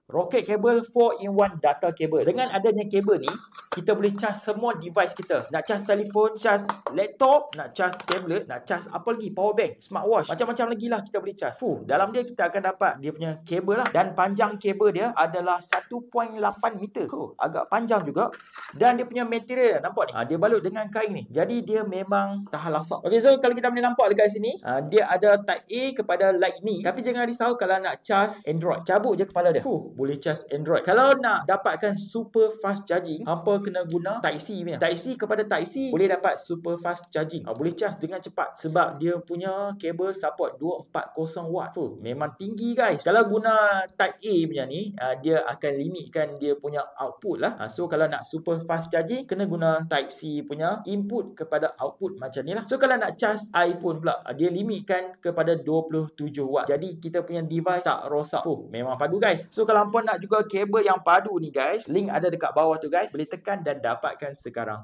Rocket Cable 4-in-1 data cable. Dengan adanya kabel ni, kita boleh charge semua device kita. Nak charge telefon, charge laptop, nak charge tablet, nak charge apa lagi, power bank, smartwatch, macam-macam lagi lah kita boleh charge. Dalam dia kita akan dapat dia punya kabel lah. Dan panjang kabel dia adalah 1.8 meter. Agak panjang juga. Dan dia punya material, nampak ni? Dia balut dengan kain ni. Jadi dia memang tahan lasak. Okay, so kalau kita boleh nampak dekat sini, dia ada type A kepada Lightning. Tapi jangan risau kalau nak charge Android. Cabut je kepala dia. Boleh charge Android. Kalau nak dapatkan super fast charging, hampa kena guna Type C punya. Type C kepada Type C boleh dapat super fast charging. Boleh charge dengan cepat sebab dia punya kabel support 240 watt. Memang tinggi guys. Kalau guna Type A punya ni, dia akan limitkan dia punya output lah. So kalau nak super fast charging, kena guna Type C punya input kepada output macam ni lah. So kalau nak charge iPhone pula, dia limitkan kepada 27 watt. Jadi kita punya device tak rosak. Memang padu guys. So kalau hampa nak juga kabel yang padu ni guys, link ada dekat bawah tu guys. Boleh tekan dan dapatkan sekarang.